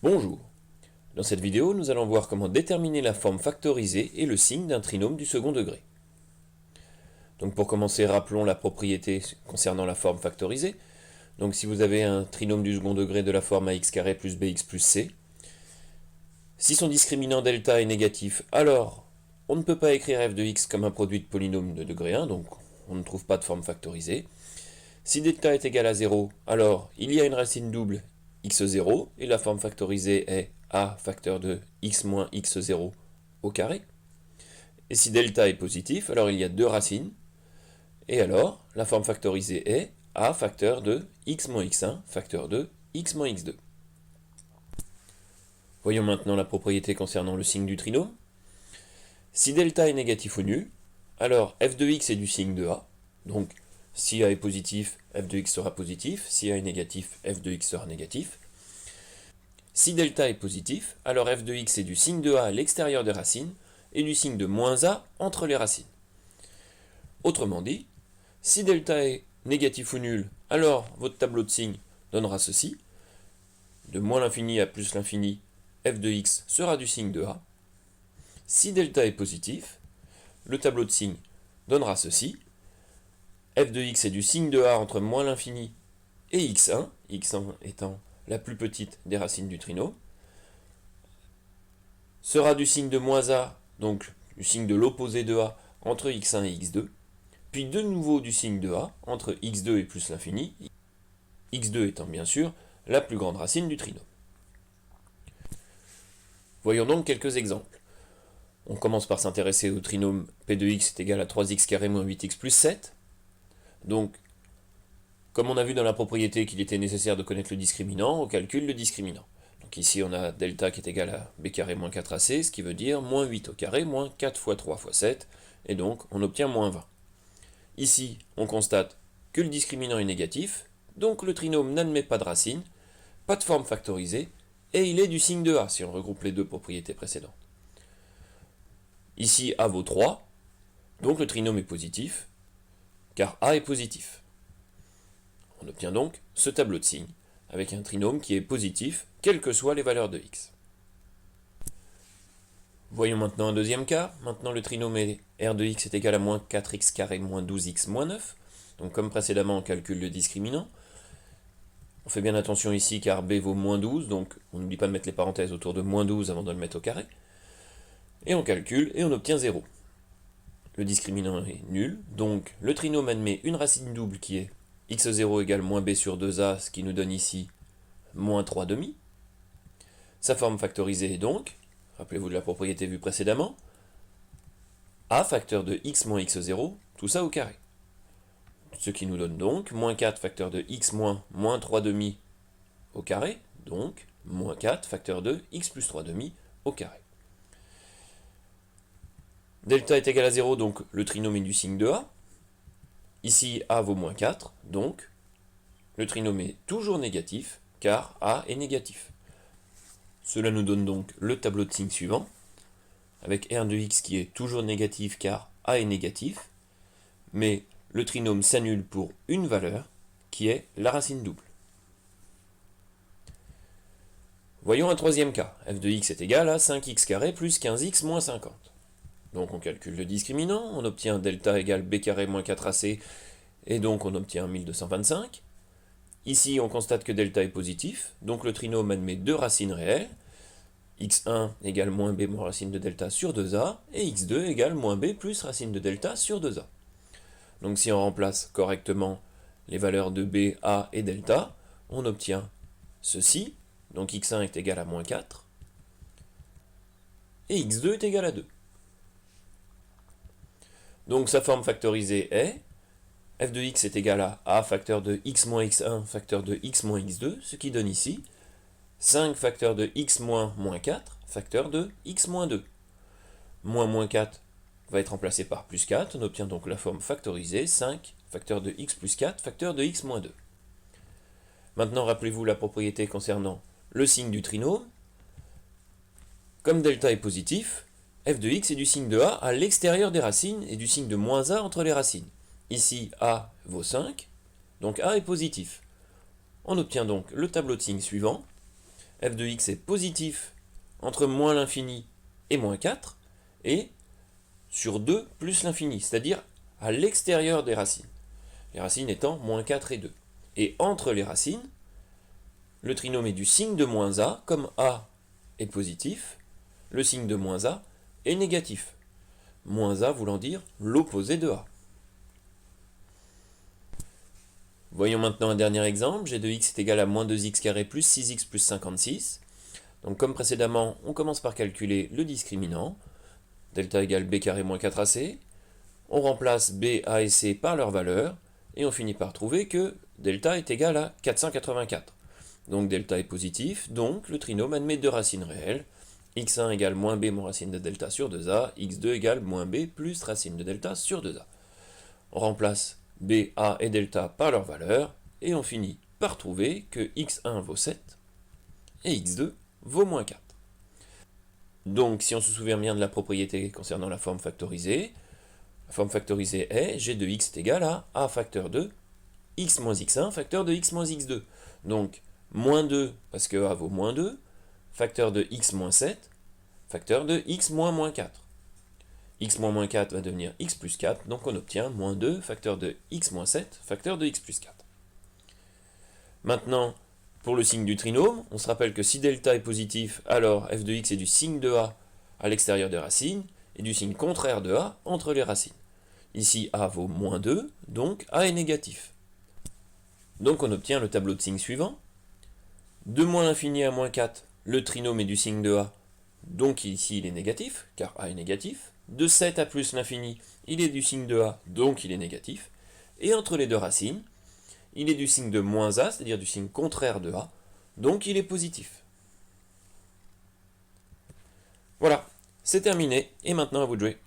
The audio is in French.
Bonjour. Dans cette vidéo, nous allons voir comment déterminer la forme factorisée et le signe d'un trinôme du second degré. Donc pour commencer, rappelons la propriété concernant la forme factorisée. Donc si vous avez un trinôme du second degré de la forme ax carré plus bx plus c, si son discriminant delta est négatif, alors on ne peut pas écrire f de x comme un produit de polynôme de degré 1, donc on ne trouve pas de forme factorisée. Si delta est égal à 0, alors il y a une racine double x0, et la forme factorisée est a facteur de x moins x0 au carré. Et si delta est positif, alors il y a deux racines, et alors la forme factorisée est a facteur de x moins x1 facteur de x moins x2. Voyons maintenant la propriété concernant le signe du trinôme. Si delta est négatif ou nul, alors f de x est du signe de a, donc si a est positif, f de x sera positif, si a est négatif, f de x sera négatif. Si delta est positif, alors f de x est du signe de a à l'extérieur des racines et du signe de moins a entre les racines. Autrement dit, si delta est négatif ou nul, alors votre tableau de signes donnera ceci. De moins l'infini à plus l'infini, f de x sera du signe de a. Si delta est positif, le tableau de signes donnera ceci. F de x est du signe de a entre moins l'infini et x1 étant la plus petite des racines du trinôme, sera du signe de moins a, donc du signe de l'opposé de a, entre x1 et x2, puis de nouveau du signe de a, entre x2 et plus l'infini, x2 étant bien sûr la plus grande racine du trinôme. Voyons donc quelques exemples. On commence par s'intéresser au trinôme p de x est égal à 3x carré moins 8x plus 7. Donc, comme on a vu dans la propriété qu'il était nécessaire de connaître le discriminant, on calcule le discriminant. Donc ici on a delta qui est égal à b carré moins 4ac, ce qui veut dire moins 8 au carré, moins 4 fois 3 fois 7, et donc on obtient moins 20. Ici, on constate que le discriminant est négatif, donc le trinôme n'admet pas de racine, pas de forme factorisée, et il est du signe de a, si on regroupe les deux propriétés précédentes. Ici, a vaut 3, donc le trinôme est positif, car a est positif. On obtient donc ce tableau de signes, avec un trinôme qui est positif, quelles que soient les valeurs de x. Voyons maintenant un deuxième cas. Maintenant le trinôme r de x est égal à moins 4x carré moins 12x moins 9. Donc comme précédemment, on calcule le discriminant. On fait bien attention ici car b vaut moins 12, donc on n'oublie pas de mettre les parenthèses autour de moins 12 avant de le mettre au carré. Et on calcule et on obtient 0. Le discriminant est nul, donc le trinôme admet une racine double qui est x0 égale moins b sur 2a, ce qui nous donne ici moins 3 demi. Sa forme factorisée est donc, rappelez-vous de la propriété vue précédemment, a facteur de x moins x0, tout ça au carré. Ce qui nous donne donc moins 4 facteur de x moins 3 demi au carré, donc moins 4 facteur de x plus 3 demi au carré. Delta est égal à 0, donc le trinôme est du signe de a. Ici, a vaut moins 4, donc le trinôme est toujours négatif, car a est négatif. Cela nous donne donc le tableau de signes suivant, avec r de x qui est toujours négatif car a est négatif, mais le trinôme s'annule pour une valeur, qui est la racine double. Voyons un troisième cas. F de x est égal à 5x carré plus 15x moins 50. Donc on calcule le discriminant, on obtient delta égale b carré moins 4ac, et donc on obtient 1225. Ici on constate que delta est positif, donc le trinôme admet deux racines réelles, x1 égale moins b moins racine de delta sur 2a, et x2 égale moins b plus racine de delta sur 2a. Donc si on remplace correctement les valeurs de b, a et delta, on obtient ceci, donc x1 est égal à moins 4, et x2 est égal à 2. Donc sa forme factorisée est f de x est égal à a facteur de x moins x1 facteur de x moins x2, ce qui donne ici 5 facteur de x moins moins 4 facteur de x moins 2. Moins 4 va être remplacé par plus 4, on obtient donc la forme factorisée 5 facteur de x plus 4 facteur de x moins 2. Maintenant rappelez-vous la propriété concernant le signe du trinôme. Comme delta est positif, f de x est du signe de a à l'extérieur des racines et du signe de moins a entre les racines. Ici, a vaut 5, donc a est positif. On obtient donc le tableau de signes suivant. f de x est positif entre moins l'infini et moins 4, et sur 2 plus l'infini, c'est-à-dire à l'extérieur des racines. Les racines étant moins 4 et 2. Et entre les racines, le trinôme est du signe de moins a, comme a est positif, le signe de moins a est négatif. Moins a voulant dire l'opposé de a. Voyons maintenant un dernier exemple. G de x est égal à moins 2x carré plus 6x plus 56. Donc comme précédemment, on commence par calculer le discriminant. Delta égale b carré moins 4ac. On remplace b, a et c par leur valeur. Et on finit par trouver que delta est égal à 484. Donc delta est positif, donc le trinôme admet deux racines réelles. x1 égale moins b moins racine de delta sur 2a, x2 égale moins b plus racine de delta sur 2a. On remplace b, a et delta par leur valeur, et on finit par trouver que x1 vaut 7, et x2 vaut moins 4. Donc si on se souvient bien de la propriété concernant la forme factorisée, la forme factorisée est g de x est égal à a facteur de x moins x1 facteur de x moins x2. Donc moins 2 parce que a vaut moins 2, facteur de x moins 7, facteur de x moins moins 4. X moins moins 4 va devenir x plus 4, donc on obtient moins 2, facteur de x moins 7, facteur de x plus 4. Maintenant, pour le signe du trinôme, on se rappelle que si delta est positif, alors f de x est du signe de a à l'extérieur des racines, et du signe contraire de a entre les racines. Ici, a vaut moins 2, donc a est négatif. Donc on obtient le tableau de signes suivant. De moins l'infini à moins 4, le trinôme est du signe de a, donc ici il est négatif, car a est négatif. De 7 à plus l'infini, il est du signe de a, donc il est négatif. Et entre les deux racines, il est du signe de moins a, c'est-à-dire du signe contraire de a, donc il est positif. Voilà, c'est terminé, et maintenant à vous de jouer.